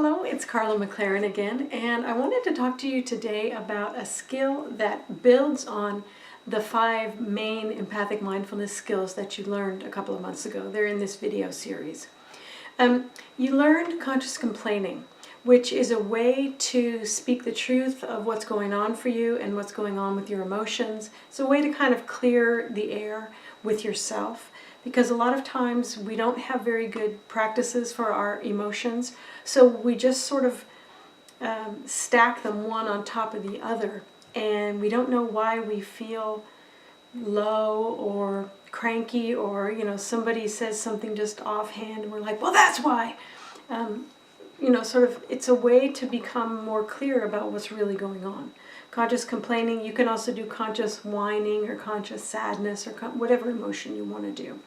Hello, it's Carla McLaren again, and I wanted to talk to you today about a skill that builds on the 5 main empathic mindfulness skills that you learned a couple of months ago. They're in this video series. You learned conscious complaining, which is a way to speak the truth of what's going on for you and what's going on with your emotions. It's a way to kind of clear the air with yourself, because a lot of times we don't have very good practices for our emotions, so we just sort of stack them one on top of the other, and we don't know why we feel low or cranky, or somebody says something just offhand and we're like, well, that's why. Sort of, it's a way to become more clear about what's really going on. Conscious complaining, you can also do conscious whining or conscious sadness or whatever emotion you want to do.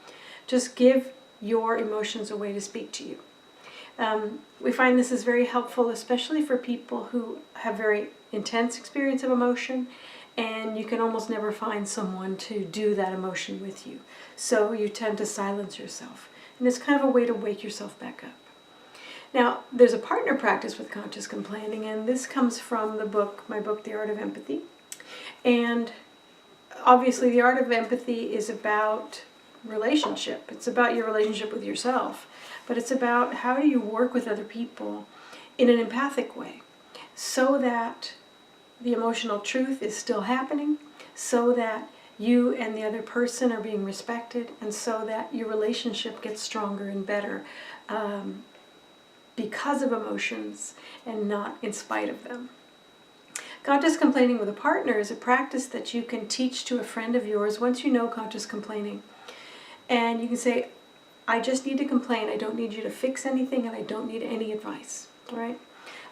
Just give your emotions a way to speak to you. We find this is very helpful, especially for people who have very intense experience of emotion, and you can almost never find someone to do that emotion with you. So you tend to silence yourself. And it's kind of a way to wake yourself back up. Now, there's a partner practice with conscious complaining, and this comes from my book, The Art of Empathy. And obviously, The Art of Empathy is about relationship. It's about your relationship with yourself. But it's about how do you work with other people in an empathic way so that the emotional truth is still happening, so that you and the other person are being respected, and so that your relationship gets stronger and better because of emotions and not in spite of them. Conscious complaining with a partner is a practice that you can teach to a friend of yours once you know conscious complaining. And you can say, I just need to complain. I don't need you to fix anything, and I don't need any advice. Right?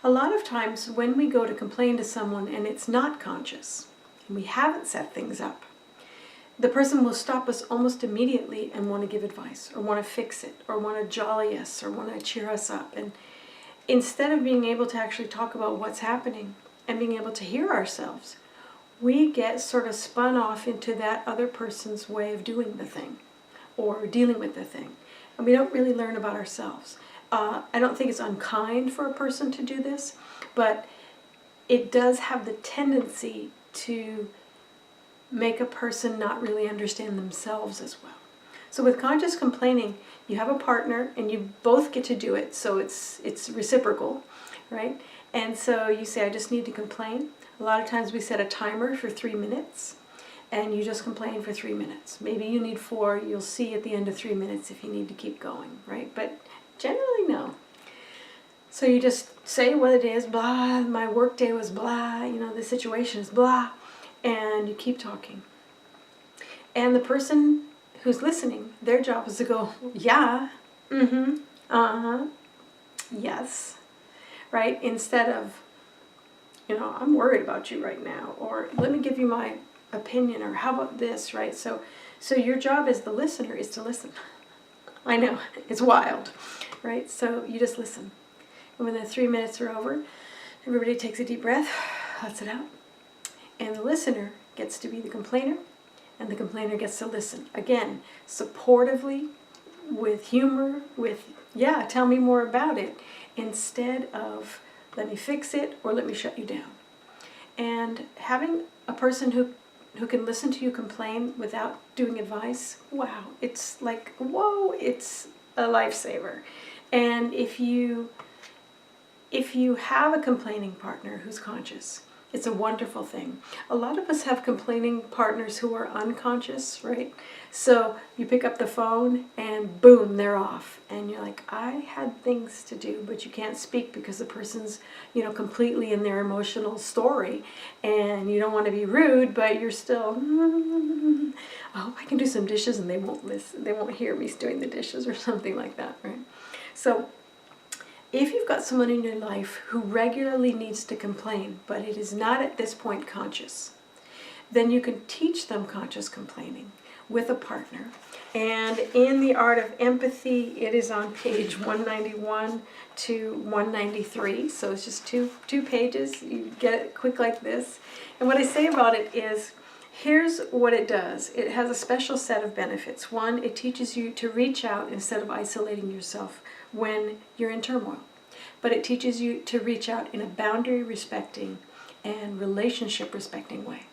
A lot of times when we go to complain to someone and it's not conscious, and we haven't set things up, the person will stop us almost immediately and want to give advice, or want to fix it, or want to jolly us, or want to cheer us up. And instead of being able to actually talk about what's happening and being able to hear ourselves, we get sort of spun off into that other person's way of doing the thing or dealing with the thing. And we don't really learn about ourselves. I don't think it's unkind for a person to do this, but it does have the tendency to make a person not really understand themselves as well. So with conscious complaining, you have a partner and you both get to do it, so it's reciprocal, right? And so you say, I just need to complain. A lot of times we set a timer for 3 minutes, and you just complain for 3 minutes. Maybe you need 4. You'll see at the end of 3 minutes if you need to keep going, right? But generally, no. So you just say what it is, blah, my work day was blah, the situation is blah, and you keep talking. And the person who's listening, their job is to go, yeah, mm-hmm, uh-huh, yes, right? Instead of, I'm worried about you right now, or let me give you my opinion, or how about this, right? So your job as the listener is to listen. I know, it's wild, right? So you just listen. And when the 3 minutes are over, everybody takes a deep breath, lets it out. And the listener gets to be the complainer, and the complainer gets to listen. Again, supportively, with humor, with, yeah, tell me more about it, instead of let me fix it or let me shut you down. And having a person who can listen to you complain without doing advice, wow, it's like, whoa, it's a lifesaver. And if you have a complaining partner who's conscious, it's a wonderful thing. A lot of us have complaining partners who are unconscious, right? So you pick up the phone and boom, they're off. And you're like, I had things to do, but you can't speak because the person's, completely in their emotional story. And you don't want to be rude, but you're still, I hope I can do some dishes and they won't listen. They won't hear me doing the dishes or something like that, right? So if you've got someone in your life who regularly needs to complain, but it is not at this point conscious, then you can teach them conscious complaining with a partner. And in The Art of Empathy, it is on page 191 to 193. So it's just two pages. You get it quick like this. And what I say about it is, here's what it does. It has a special set of benefits. One, it teaches you to reach out instead of isolating yourself when you're in turmoil. but it teaches you to reach out in a boundary-respecting and relationship-respecting way.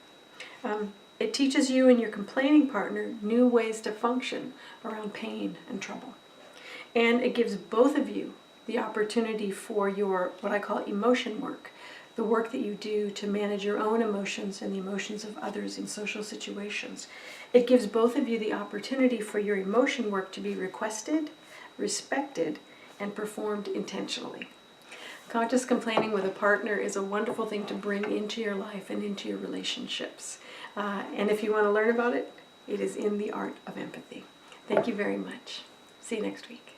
It teaches you and your complaining partner new ways to function around pain and trouble. And it gives both of you the opportunity for your, what I call emotion work, the work that you do to manage your own emotions and the emotions of others in social situations. It gives both of you the opportunity for your emotion work to be requested, respected, and performed intentionally. Conscious complaining with a partner is a wonderful thing to bring into your life and into your relationships. And if you want to learn about it, it is in The Art of Empathy. Thank you very much. See you next week.